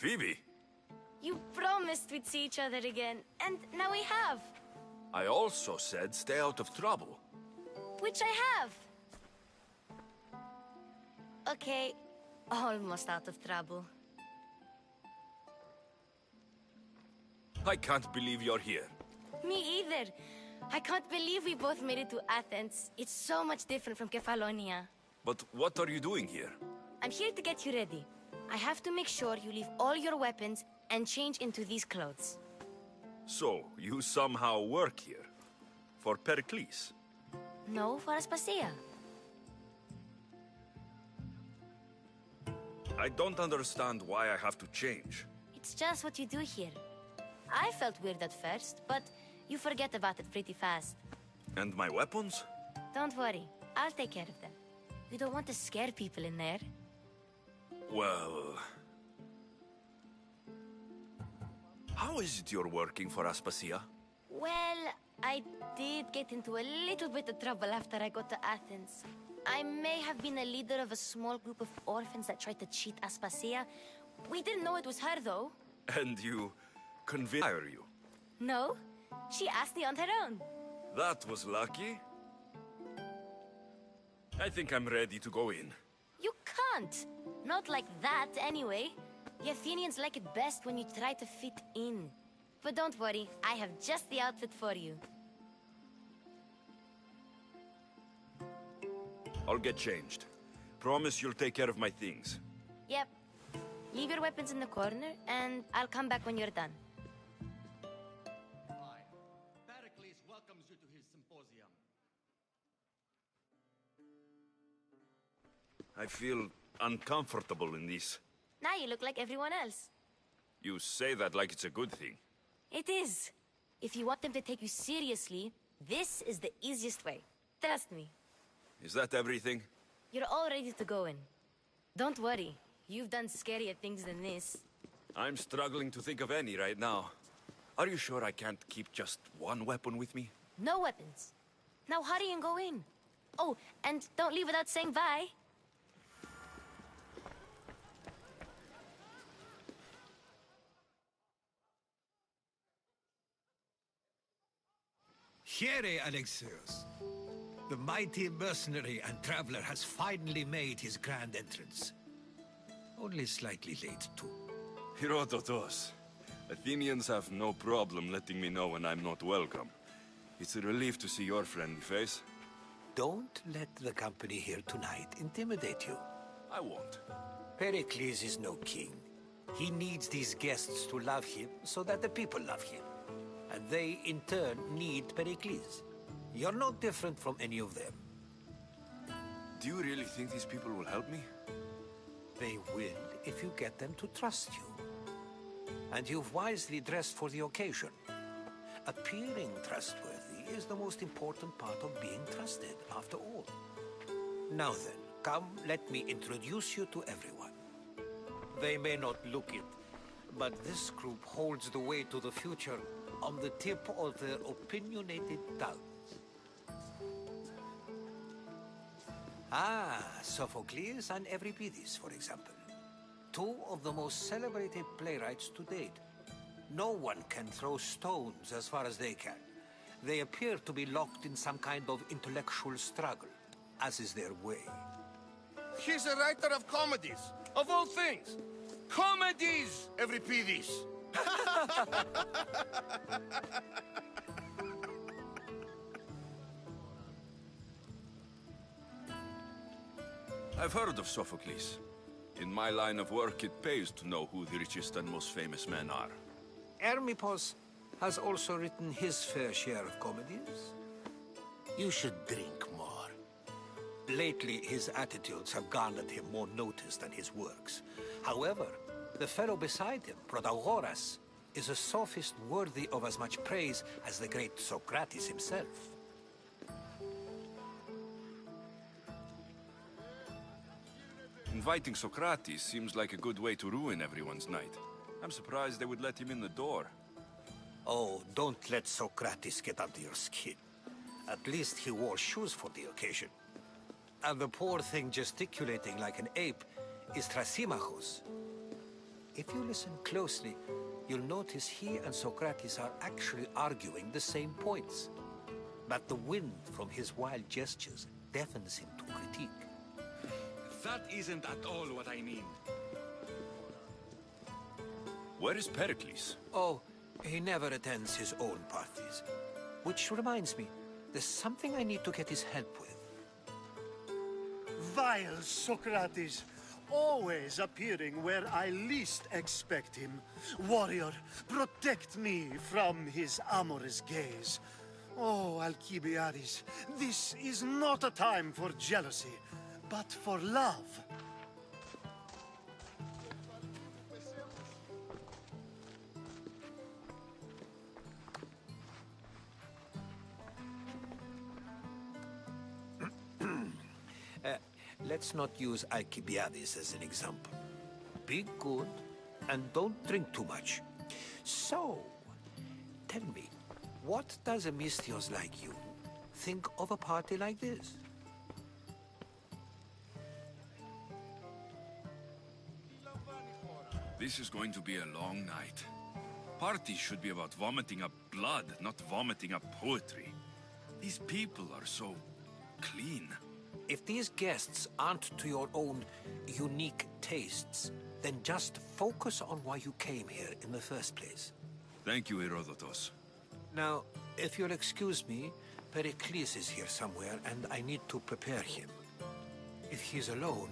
Phoebe? You promised we'd see each other again, and now we have. I also said stay out of trouble. Which I have. Okay, almost out of trouble. I can't believe you're here. Me either. I can't believe we both made it to Athens. It's so much different from Kefalonia. But what are you doing here? I'm here to get you ready. I have to make sure you leave all your weapons and change into these clothes. So, you somehow work here? For Pericles? No, for Aspasia. I don't understand why I have to change. It's just what you do here. I felt weird at first, but you forget about it pretty fast. And my weapons? Don't worry, I'll take care of them. You don't want to scare people in there. Well... How is it you're working for Aspasia? Well, I did get into a little bit of trouble after I got to Athens. I may have been a leader of a small group of orphans that tried to cheat Aspasia. We didn't know it was her, though. And you convinced her, you? No, she asked me on her own. That was lucky. I think I'm ready to go in. You can't. Not like that, anyway. The Athenians like it best when you try to fit in. But don't worry, I have just the outfit for you. I'll get changed. Promise you'll take care of my things. Yep. Leave your weapons in the corner, and I'll come back when you're done. Fine. Pericles welcomes you to his symposium. I feel uncomfortable in this. Now you look like everyone else. You say that like it's a good thing. It is. If you want them to take you seriously, this is the easiest way. Trust me. Is that everything? You're all ready to go in. Don't worry. You've done scarier things than this. I'm struggling to think of any right now. Are you sure I can't keep just one weapon with me? No weapons. Now hurry and go in. Oh, and don't leave without saying bye. Here, Alexios. The mighty mercenary and traveler has finally made his grand entrance. Only slightly late, too. Herodotos. Athenians have no problem letting me know when I'm not welcome. It's a relief to see your friendly face. Don't let the company here tonight intimidate you. I won't. Pericles is no king. He needs these guests to love him so that the people love him. And they, in turn, need Pericles. You're no different from any of them. Do you really think these people will help me? They will if you get them to trust you. And you've wisely dressed for the occasion. Appearing trustworthy is the most important part of being trusted, after all. Now then, come, let me introduce you to everyone. They may not look it, but this group holds the way to the future on the tip of their opinionated tongues. Ah, Sophocles and Euripides, for example. Two of the most celebrated playwrights to date. No one can throw stones as far as they can. They appear to be locked in some kind of intellectual struggle, as is their way. He's a writer of comedies, of all things. Comedies, Euripides. I've heard of Sophocles. In my line of work, it pays to know who the richest and most famous men are. Hermippos has also written his fair share of comedies. You should drink more. Lately, his attitudes have garnered him more notice than his works. However, the fellow beside him, Protagoras, is a sophist worthy of as much praise as the great Socrates himself. Inviting Socrates seems like a good way to ruin everyone's night. I'm surprised they would let him in the door. Oh, don't let Socrates get under your skin. At least he wore shoes for the occasion. And the poor thing gesticulating like an ape is Thrasymachos. If you listen closely, you'll notice he and Socrates are actually arguing the same points. But the wind from his wild gestures deafens him to critique. That isn't at all what I mean. Where is Pericles? Oh, he never attends his own parties. Which reminds me, there's something I need to get his help with. Vile Socrates, always appearing where I least expect him. Warrior, protect me from his amorous gaze. Oh, Alcibiades, this is not a time for jealousy, but for love. Let's not use Alcibiades as an example. Be good and don't drink too much. So, tell me, what does a Misthios like you think of a party like this? This is going to be a long night. Parties should be about vomiting up blood, not vomiting up poetry. These people are so clean. If these guests aren't to your own unique tastes, then just focus on why you came here in the first place. Thank you, Herodotus. Now, if you'll excuse me, Pericles is here somewhere, and I need to prepare him. If he's alone,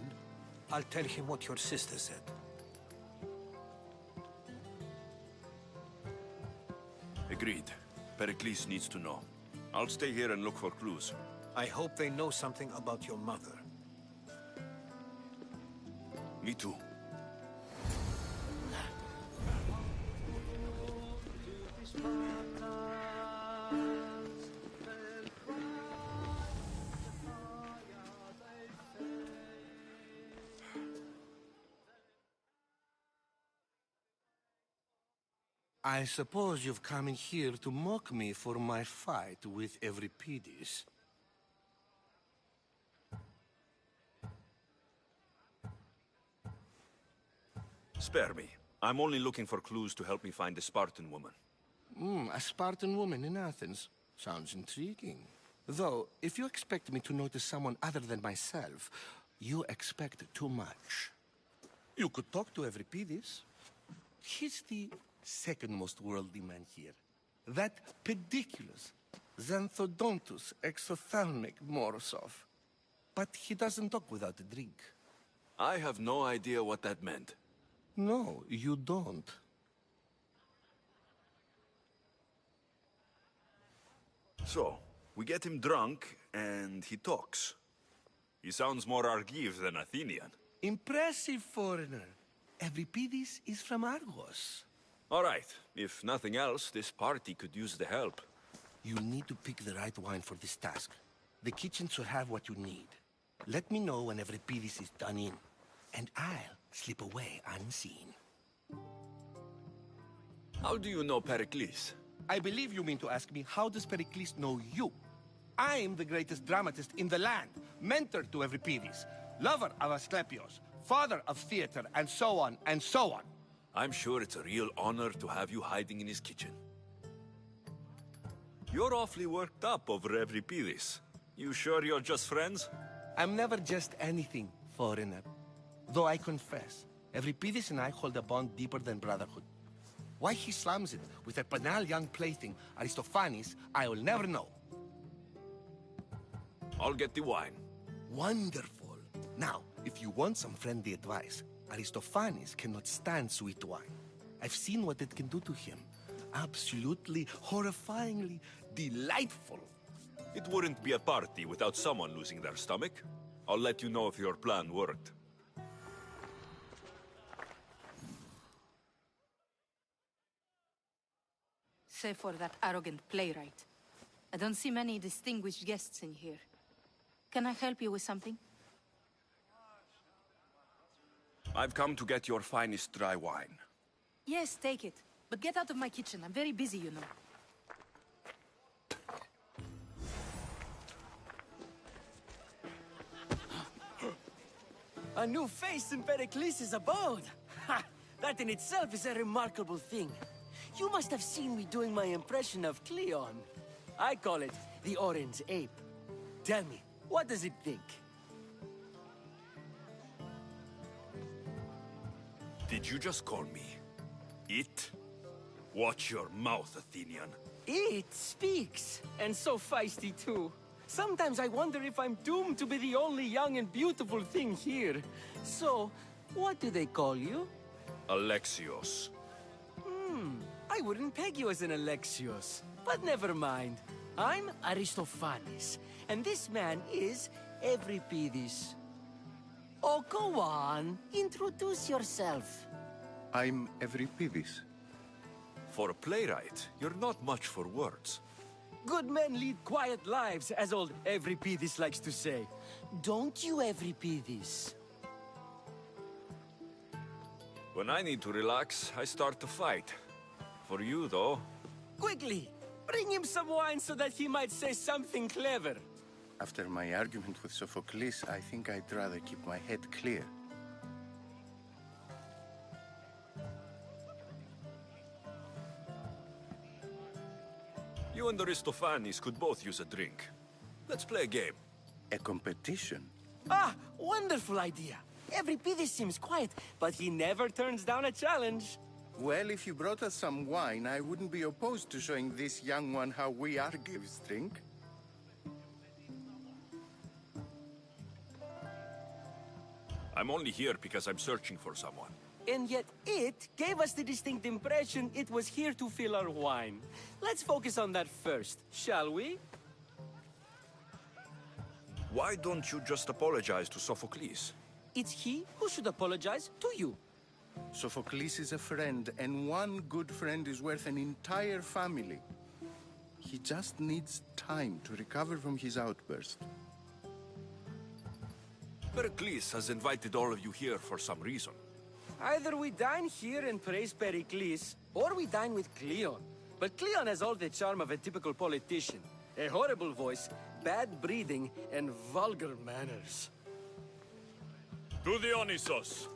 I'll tell him what your sister said. Agreed. Pericles needs to know. I'll stay here and look for clues. I hope they know something about your mother. Me too. I suppose you've come in here to mock me for my fight with Euripides. Spare me. I'm only looking for clues to help me find a Spartan woman. A Spartan woman in Athens. Sounds intriguing. Though, if you expect me to notice someone other than myself, you expect too much. You could talk to Euripides. He's the second most worldly man here. That pediculous, xanthodontus exophthalmic Morosov. But he doesn't talk without a drink. I have no idea what that meant. No, you don't. So, we get him drunk, and he talks. He sounds more Argive than Athenian. Impressive, foreigner. Euripides is from Argos. All right. If nothing else, this party could use the help. You'll need to pick the right wine for this task. The kitchen should have what you need. Let me know when Euripides is done in, and I'll slip away unseen. How do you know Pericles? I believe you mean to ask me, how does Pericles know you? I'm the greatest dramatist in the land, mentor to Euripides, lover of Asclepios, father of theater, and so on, and so on. I'm sure it's a real honor to have you hiding in his kitchen. You're awfully worked up over Euripides. You sure you're just friends? I'm never just anything, foreigner. Though I confess, Euripides and I hold a bond deeper than brotherhood. Why he slams it with a banal young plaything, Aristophanes, I will never know. I'll get the wine. Wonderful. Now, if you want some friendly advice, Aristophanes cannot stand sweet wine. I've seen what it can do to him. Absolutely, horrifyingly delightful. It wouldn't be a party without someone losing their stomach. I'll let you know if your plan worked. Save for that arrogant playwright. I don't see many distinguished guests in here. Can I help you with something? I've come to get your finest dry wine. Yes, take it. But get out of my kitchen. I'm very busy, you know. A new face in Pericles' abode! Ha! That in itself is a remarkable thing. You must have seen me doing my impression of Cleon. I call it the Orange Ape. Tell me, what does it think? Did you just call me it? Watch your mouth, Athenian. It speaks, and so feisty too. Sometimes I wonder if I'm doomed to be the only young and beautiful thing here. So, what do they call you? Alexios. I wouldn't peg you as an Alexios, but never mind. I'm Aristophanes, and this man is Euripides. Oh, go on. Introduce yourself. I'm Euripides. For a playwright, you're not much for words. Good men lead quiet lives, as old Euripides likes to say. Don't you, Euripides? When I need to relax, I start to fight. For you, though... Quickly! Bring him some wine so that he might say something clever. After my argument with Sophocles, I think I'd rather keep my head clear. You and Aristophanes could both use a drink. Let's play a game. A competition? Ah, wonderful idea. Euripides seems quiet, but he never turns down a challenge. Well, if you brought us some wine, I wouldn't be opposed to showing this young one how we Argives drink. I'm only here because I'm searching for someone. And yet it gave us the distinct impression it was here to fill our wine. Let's focus on that first, shall we? Why don't you just apologize to Sophocles? It's he who should apologize to you. Sophocles is a friend, and one good friend is worth an entire family. He just needs time to recover from his outburst. Pericles has invited all of you here for some reason. Either we dine here and praise Pericles, or we dine with Cleon. But Cleon has all the charm of a typical politician. A horrible voice, bad breeding, and vulgar manners. To Dionysos!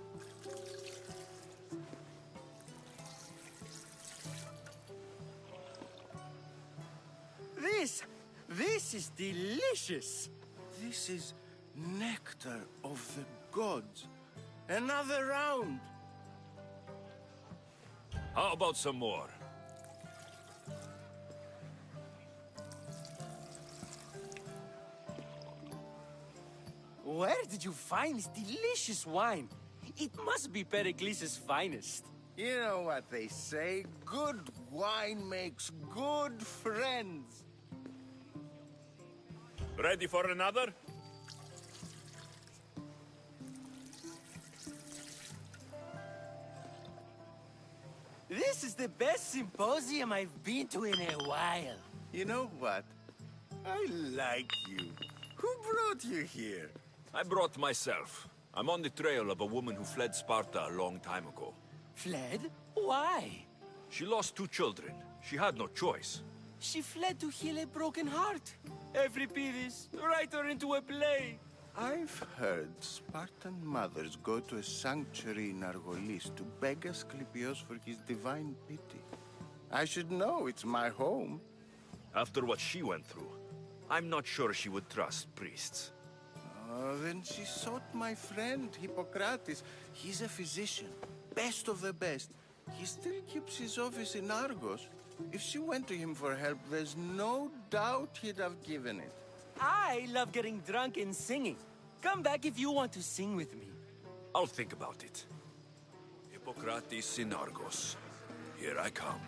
This is delicious! This is nectar of the gods. Another round! How about some more? Where did you find this delicious wine? It must be Pericles' finest. You know what they say, good wine makes good friends. Ready for another? This is the best symposium I've been to in a while. You know what? I like you. Who brought you here? I brought myself. I'm on the trail of a woman who fled Sparta a long time ago. Fled? Why? She lost 2 children. She had no choice. She fled to heal a broken heart. Euripides, write her into a play. I've heard Spartan mothers go to a sanctuary in Argolis to beg Asclepios for his divine pity. I should know, it's my home. After what she went through, I'm not sure she would trust priests. Then she sought my friend, Hippocrates. He's a physician, best of the best. He still keeps his office in Argos. If she went to him for help, there's no doubt he'd have given it. I love getting drunk and singing. Come back if you want to sing with me. I'll think about it. Hippocrates in Argos. Here I come.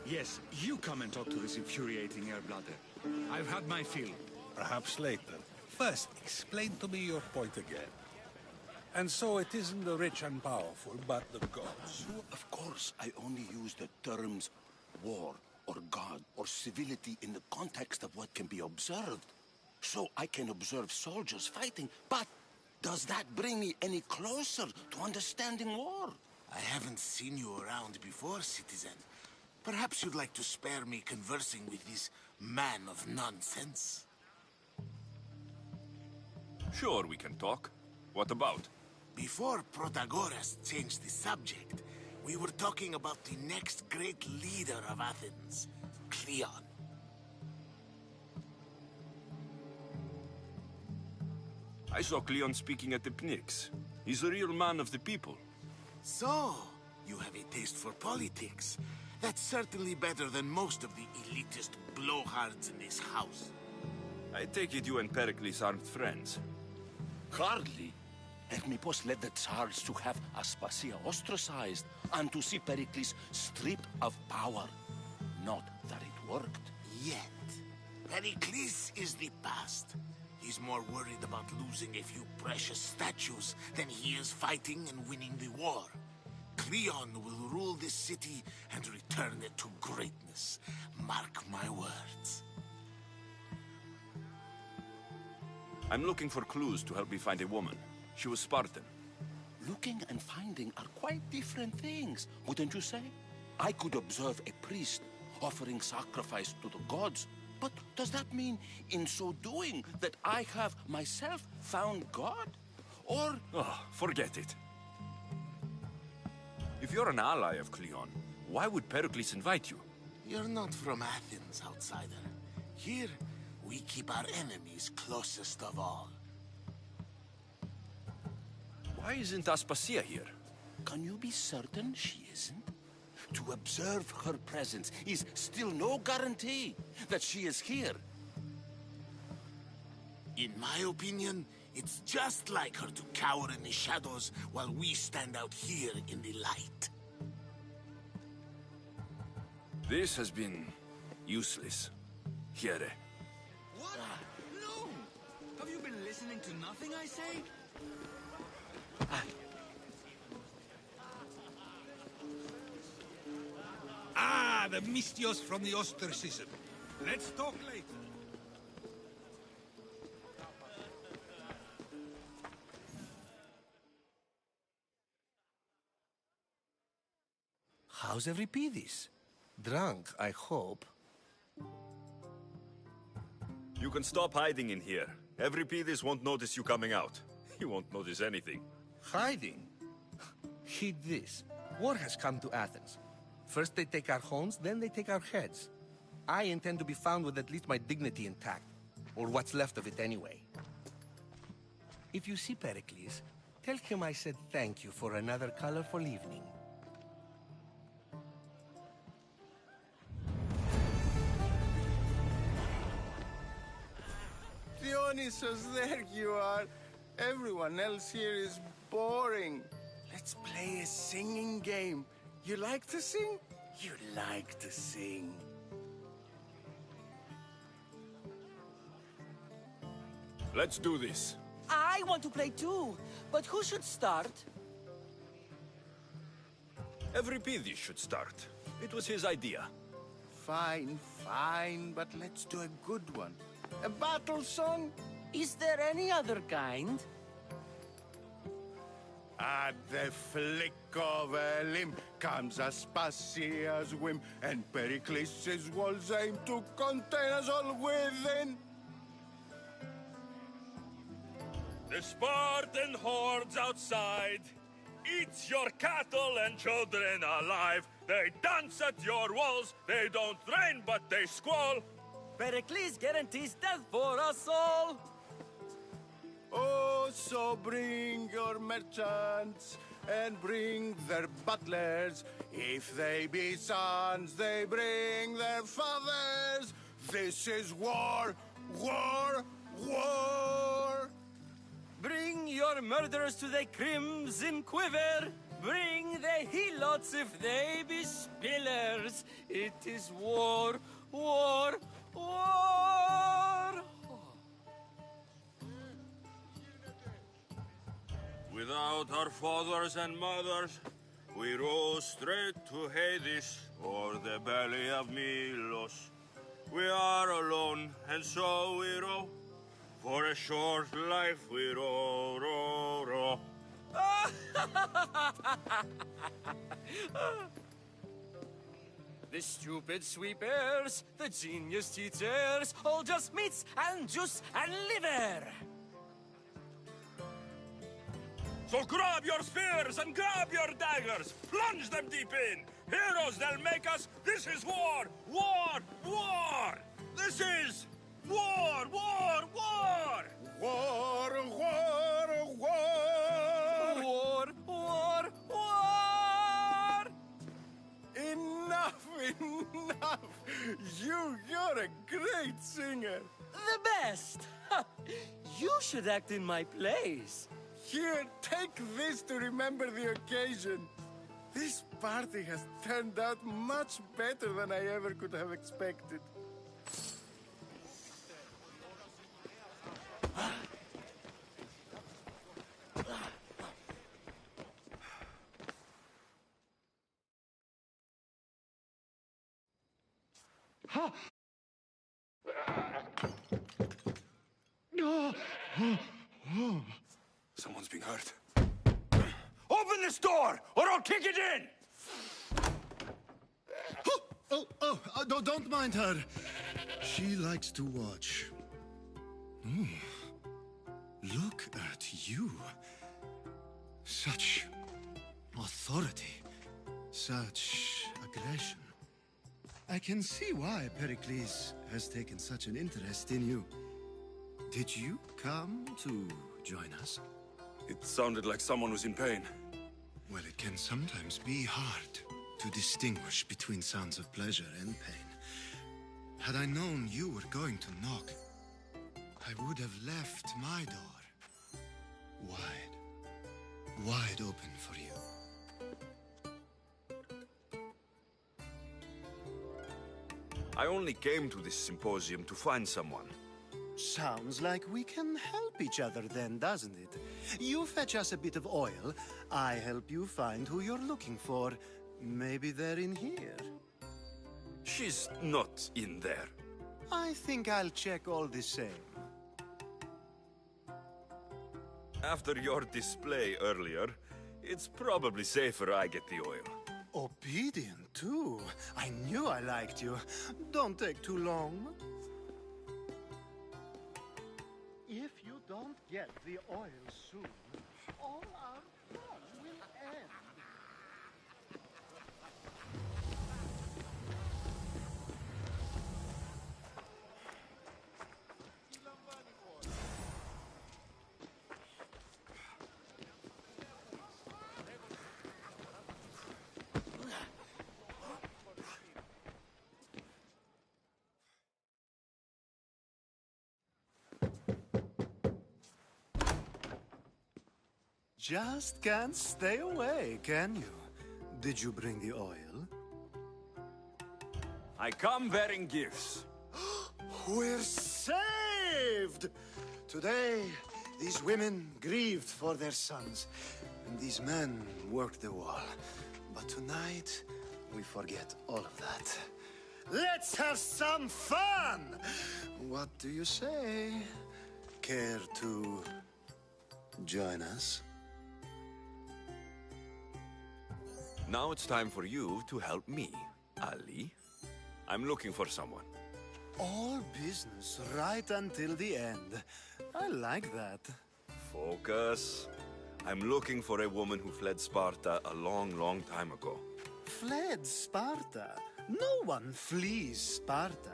Yes, you come and talk to this infuriating airbladder. I've had my fill. Perhaps later. First, explain to me your point again. And so it isn't the rich and powerful, but the gods. Of course, I only use the terms war, or god, or civility in the context of what can be observed. So I can observe soldiers fighting, but does that bring me any closer to understanding war? I haven't seen you around before, citizen. Perhaps you'd like to spare me conversing with this man of nonsense? Sure, we can talk. What about? Before Protagoras changed the subject, we were talking about the next great leader of Athens, Cleon. I saw Cleon speaking at the Pnyx. He's a real man of the people. So, you have a taste for politics. That's certainly better than most of the elitist blowhards in this house. I take it you and Pericles aren't friends. Hardly. Hermippos led the Tsars to have Aspasia ostracized and to see Pericles stripped of power. Not that it worked. Yet. Pericles is the past. He's more worried about losing a few precious statues than he is fighting and winning the war. Cleon will rule this city and return it to greatness. Mark my words. I'm looking for clues to help me find a woman. She was Spartan. Looking and finding are quite different things, wouldn't you say? I could observe a priest offering sacrifice to the gods, but does that mean, in so doing, that I have myself found God? Or... Oh, forget it. If you're an ally of Cleon, why would Pericles invite you? You're not from Athens, outsider. Here, we keep our enemies closest of all. Why isn't Aspasia here? Can you be certain she isn't? To observe her presence is still no guarantee that she is here. In my opinion, it's just like her to cower in the shadows while we stand out here in the light. This has been useless. Here. What? No! Have you been listening to nothing I say? Ah, the Mystios from the ostracism. Let's talk later. How's Euripides? Drunk, I hope. You can stop hiding in here. Euripides won't notice you coming out. He won't notice anything. Hiding? Heed this. War has come to Athens. First they take our homes, then they take our heads. I intend to be found with at least my dignity intact. Or what's left of it anyway. If you see Pericles, tell him I said thank you for another colorful evening. Dionysus, there you are. Everyone else here is boring. Let's play a singing game. You like to sing? You like to sing. Let's do this. I want to play too, but who should start? Euripides should start. It was his idea. Fine, fine, but let's do a good one. A battle song? Is there any other kind? At the flick of a limb comes Aspasia's whim, and Pericles' walls aim to contain us all within. The Spartan hordes outside eat your cattle and children alive. They dance at your walls. They don't rain, but they squall. Pericles guarantees death for us all. Oh, so bring your merchants and bring their butlers. If they be sons, they bring their fathers. This is war, war, war. Bring your murderers to the crimson quiver. Bring the helots if they be spillers. It is war, war, war. Without our fathers and mothers, we rose straight to Hades or the belly of Milos. We are alone, and so we row. For a short life we row, row, row. The stupid sweepers, the genius teachers, all just meats and juice and liver. So grab your spears and grab your daggers! Plunge them deep in! Heroes they'll make us! This is war! War! War! This is... war! War! War! War, war, war! War, war, war! Enough, enough! You're a great singer! The best! You should act in my plays. Here, take this to remember the occasion. This party has turned out much better than I ever could have expected. Someone's being hurt. Open this door, or I'll kick it in! Don't mind her. She likes to watch. Oh, look at you. Such authority. Such aggression. I can see why Pericles has taken such an interest in you. Did you come to join us? It sounded like someone was in pain. Well, it can sometimes be hard to distinguish between sounds of pleasure and pain. Had I known you were going to knock, I would have left my door wide open for you. I only came to this symposium to find someone. Sounds like we can help each other then, doesn't it? You fetch us a bit of oil, I help you find who you're looking for. Maybe they're in here. She's not in there. I think I'll check all the same. After your display earlier, it's probably safer I get the oil. Obedient, too. I knew I liked you. Don't take too long. If you don't get the oil soon, all our fun will end. Just can't stay away, can you? Did you bring the oil? I come bearing gifts. We're saved! Today, these women grieved for their sons, and these men worked the wall. But tonight, we forget all of that. Let's have some fun! What do you say? Care to join us? Now it's time for you to help me, Ali. I'm looking for someone. All business right until the end. I like that. Focus. I'm looking for a woman who fled Sparta a long, long time ago. Fled Sparta? No one flees Sparta.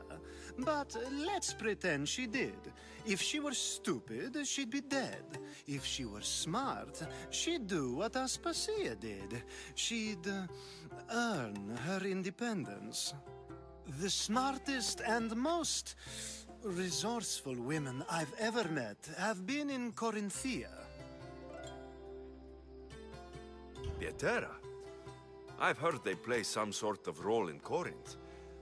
But let's pretend she did. If she were stupid, she'd be dead. If she were smart, she'd do what Aspasia did. She'd earn her independence. The smartest and most resourceful women I've ever met have been in Corinthia. Pietera? I've heard they play some sort of role in Corinth,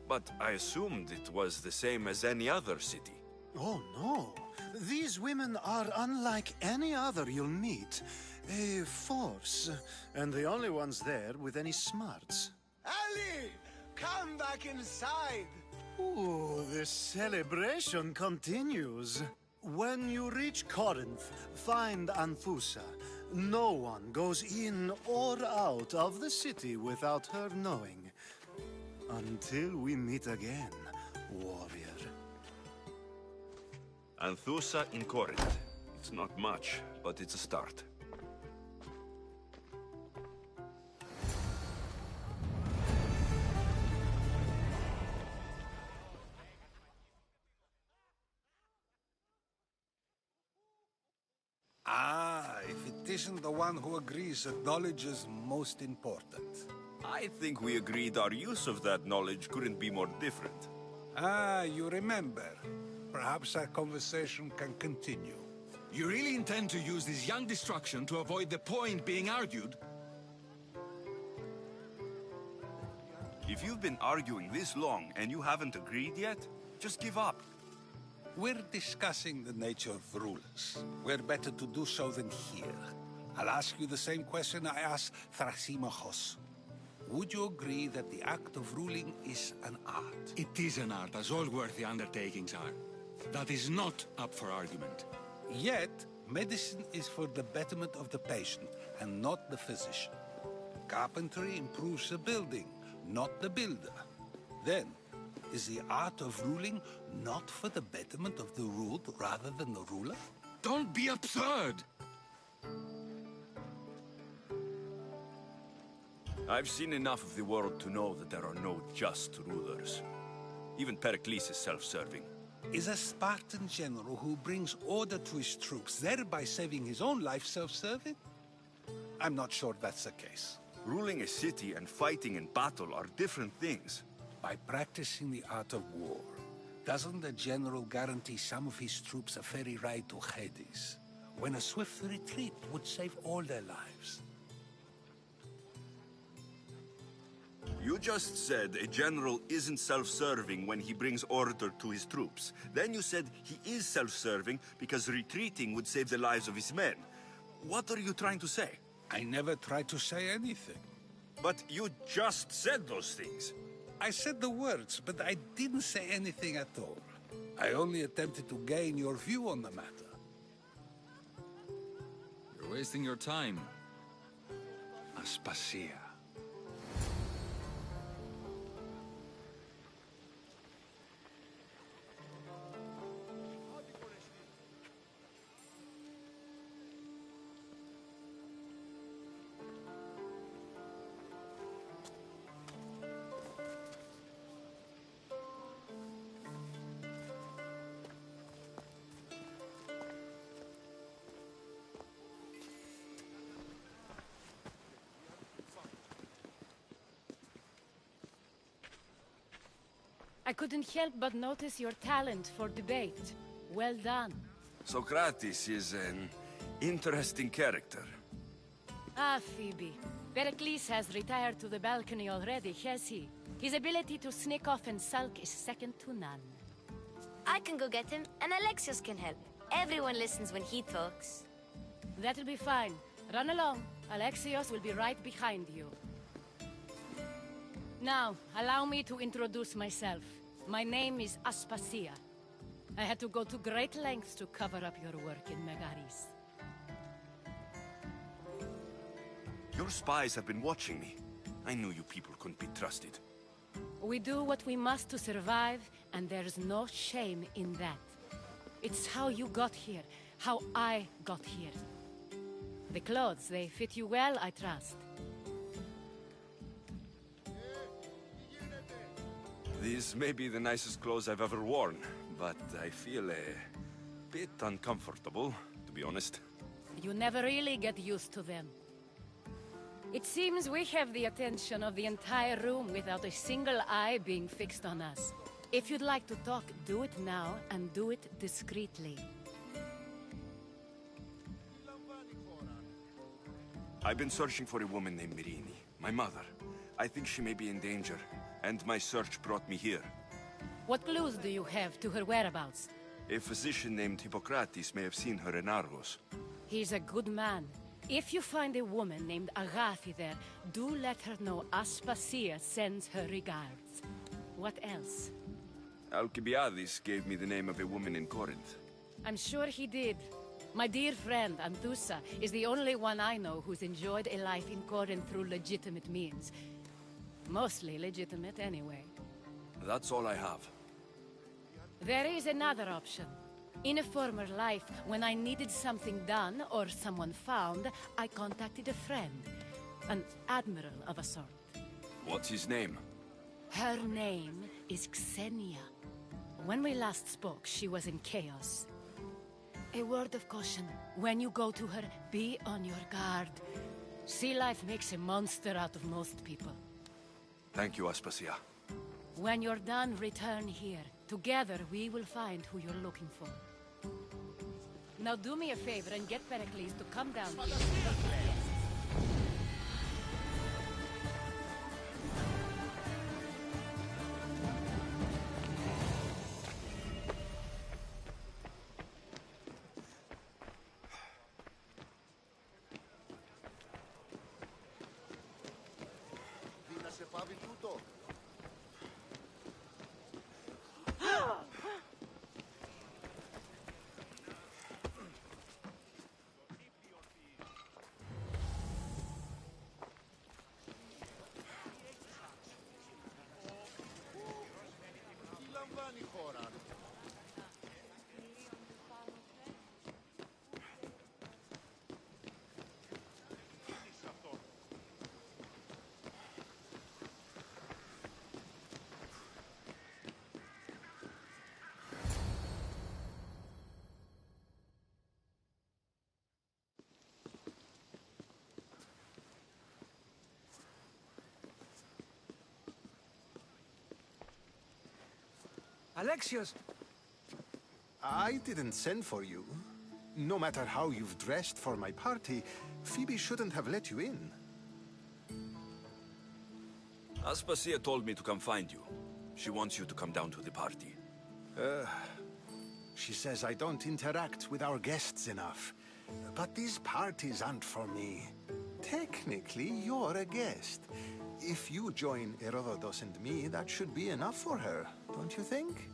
but I assumed it was the same as any other city. Oh, no. These women are unlike any other you'll meet. A force, and the only ones there with any smarts. Ali! Come back inside! Ooh, the celebration continues. When you reach Corinth, find Anthusa. No one goes in or out of the city without her knowing. Until we meet again, warrior. Anthusa in Corinth. It's not much, but it's a start. It isn't the one who agrees that knowledge is most important. I think we agreed our use of that knowledge couldn't be more different. Ah, you remember. Perhaps our conversation can continue. You really intend to use this young destruction to avoid the point being argued? If you've been arguing this long and you haven't agreed yet, just give up. We're discussing the nature of rulers. Where better to do so than here? I'll ask you the same question I asked Thrasymachos. Would you agree that the act of ruling is an art? It is an art, as all worthy undertakings are. That is not up for argument. Yet, medicine is for the betterment of the patient, and not the physician. Carpentry improves the building, not the builder. Then, is the art of ruling not for the betterment of the ruled rather than the ruler? Don't be absurd! I've seen enough of the world to know that there are no just rulers. Even Pericles is self-serving. Is a Spartan general who brings order to his troops, thereby saving his own life, self-serving? I'm not sure that's the case. Ruling a city and fighting in battle are different things. By practicing the art of war, doesn't the general guarantee some of his troops a ferry ride to Hades, when a swift retreat would save all their lives? You just said a general isn't self-serving when he brings order to his troops. Then you said he is self-serving because retreating would save the lives of his men. What are you trying to say? I never tried to say anything. But you just said those things. I said the words, but I didn't say anything at all. I only attempted to gain your view on the matter. You're wasting your time. Aspasia. I couldn't help but notice your talent for debate. Well done. Socrates is an interesting character. Ah, Phoebe. Pericles has retired to the balcony already, has he? His ability to sneak off and sulk is second to none. I can go get him, and Alexios can help. Everyone listens when he talks. That'll be fine. Run along. Alexios will be right behind you. Now, allow me to introduce myself. My name is Aspasia. I had to go to great lengths to cover up your work in Megaris. Your spies have been watching me. I knew you people couldn't be trusted. We do what we must to survive, and there's no shame in that. It's how you got here, how I got here. The clothes, they fit you well, I trust. These may be the nicest clothes I've ever worn, but I feel a bit uncomfortable, to be honest. You never really get used to them. It seems we have the attention of the entire room without a single eye being fixed on us. If you'd like to talk, do it now, and do it discreetly. I've been searching for a woman named Mirini, my mother. I think she may be in danger, and my search brought me here. What clues do you have to her whereabouts? A physician named Hippocrates may have seen her in Argos. He's a good man. If you find a woman named Agathi there, do let her know Aspasia sends her regards. What else? Alcibiades gave me the name of a woman in Corinth. I'm sure he did. My dear friend, Anthusa, is the only one I know who's enjoyed a life in Corinth through legitimate means. Mostly legitimate, anyway. That's all I have. There is another option. In a former life, when I needed something done or someone found, I contacted a friend. An admiral of a sort. What's his name? Her name is Xenia. When we last spoke, she was in chaos. A word of caution. When you go to her, be on your guard. Sea life makes a monster out of most people. Thank you, Aspasia. When you're done, return here. Together, we will find who you're looking for. Now do me a favor and get Pericles to come down here. Alexios! I didn't send for you. No matter how you've dressed for my party, Phoebe shouldn't have let you in. Aspasia told me to come find you. She wants you to come down to the party. She says I don't interact with our guests enough. But these parties aren't for me. Technically, you're a guest. If you join Herodotus and me, that should be enough for her, don't you think?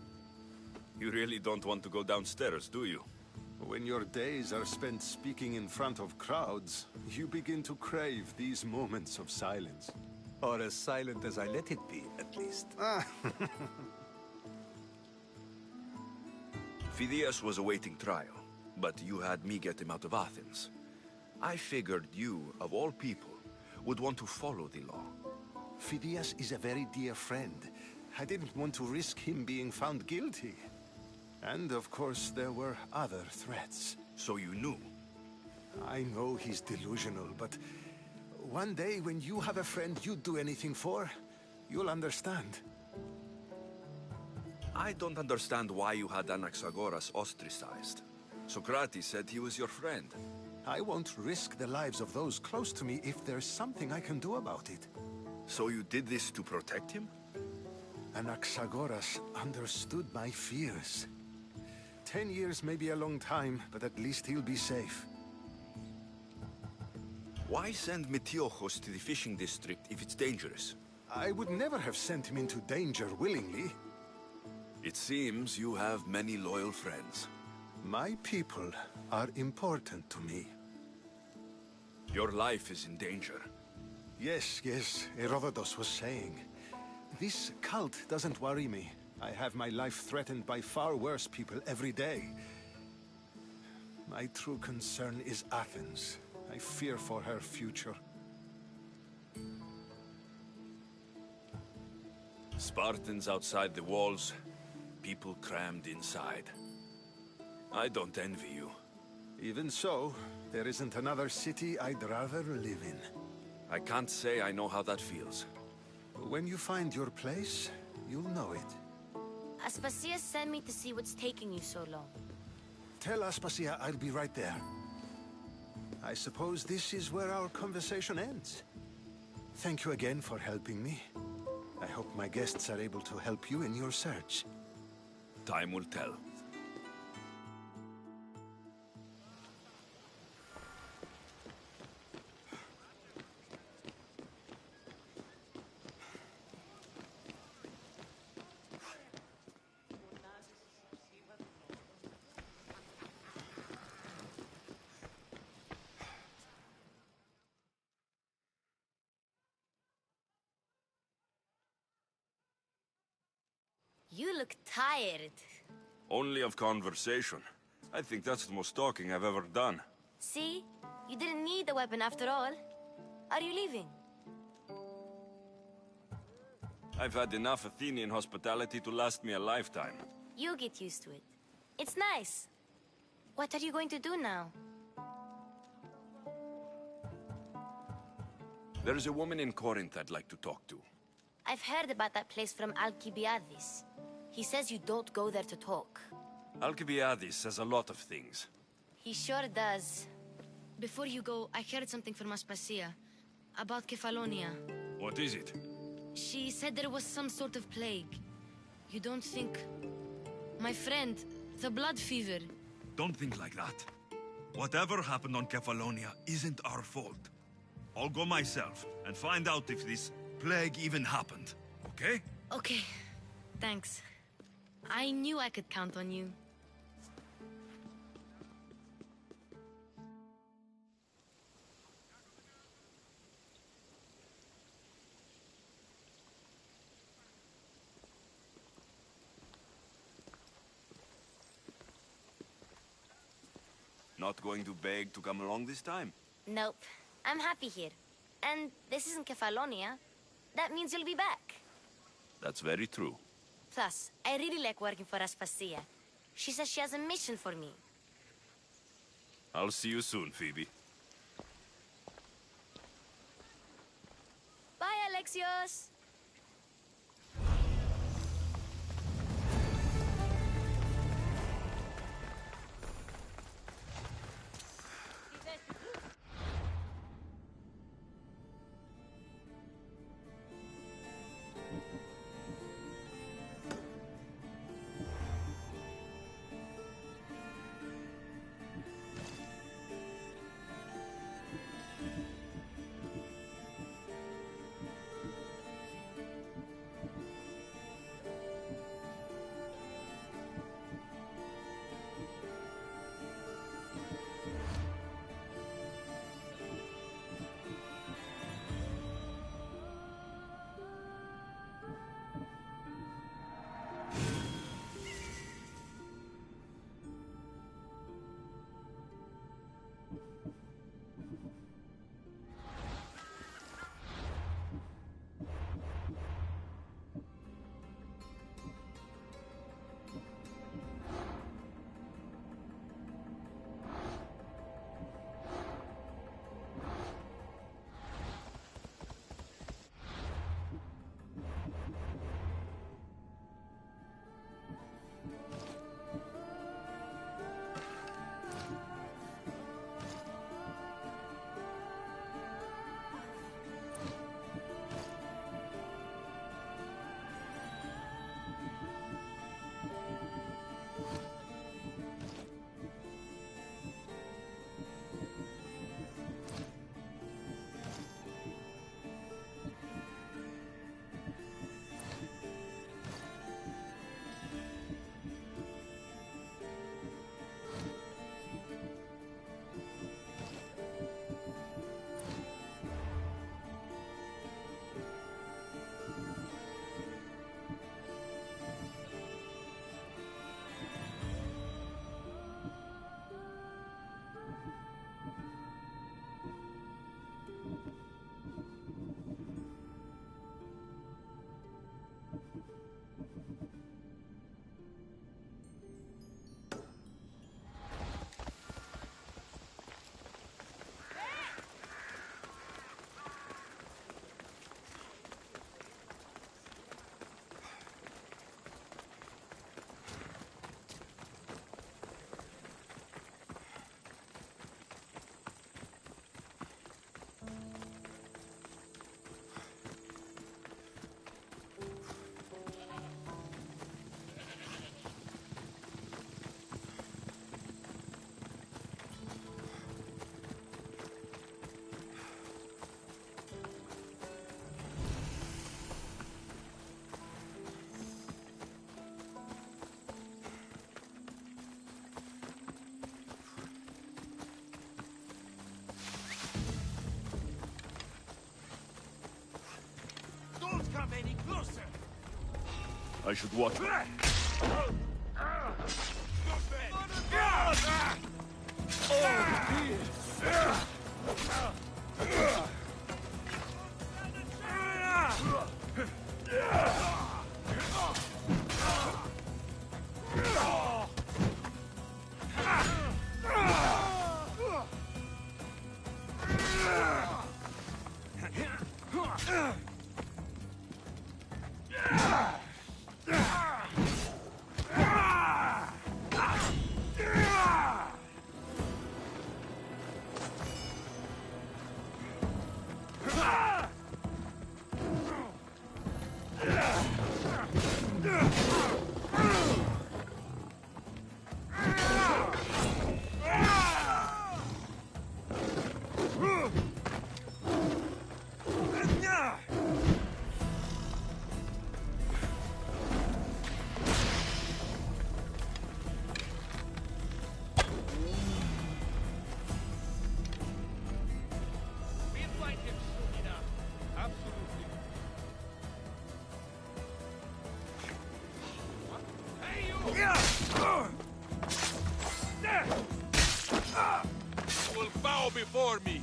You really don't want to go downstairs, do you? When your days are spent speaking in front of crowds, you begin to crave these moments of silence. Or as silent as I let it be, at least. Phidias was awaiting trial, but you had me get him out of Athens. I figured you, of all people, would want to follow the law. Phidias is a very dear friend. I didn't want to risk him being found guilty. And of course, there were other threats. So you knew? I know he's delusional, but one day when you have a friend you'd do anything for, you'll understand. I don't understand why you had Anaxagoras ostracized. Socrates said he was your friend. I won't risk the lives of those close to me if there's something I can do about it. So you did this to protect him? Anaxagoras understood my fears. 10 years may be a long time, but at least he'll be safe. Why send Metiochos to the fishing district if it's dangerous? I would never have sent him into danger willingly. It seems you have many loyal friends. My people are important to me. Your life is in danger. Yes, Herodotus was saying. This cult doesn't worry me. I have my life threatened by far worse people every day. My true concern is Athens. I fear for her future. Spartans outside the walls, people crammed inside. I don't envy you. Even so, there isn't another city I'd rather live in. I can't say I know how that feels. When you find your place, you'll know it. Aspasia sent me to see what's taking you so long. Tell Aspasia I'll be right there. I suppose this is where our conversation ends. Thank you again for helping me. I hope my guests are able to help you in your search. Time will tell. You look tired. Only of conversation. I think that's the most talking I've ever done. See? You didn't need the weapon after all. Are you leaving? I've had enough Athenian hospitality to last me a lifetime. You'll get used to it. It's nice. What are you going to do now? There is a woman in Corinth I'd like to talk to. I've heard about that place from Alcibiades. He says you don't go there to talk. Alcibiades says a lot of things. He sure does. Before you go, I heard something from Aspasia. About Kefalonia. What is it? She said there was some sort of plague. You don't think... My friend, the blood fever. Don't think like that. Whatever happened on Kefalonia isn't our fault. I'll go myself and find out if this plague even happened, okay? Okay, thanks. I knew I could count on you. Not going to beg to come along this time? Nope. I'm happy here. And this isn't Kefalonia. That means you'll be back. That's very true. Plus, I really like working for Aspasia. She says she has a mission for me. I'll see you soon, Phoebe. Bye, Alexios! Come any closer! I should watch. bow before me!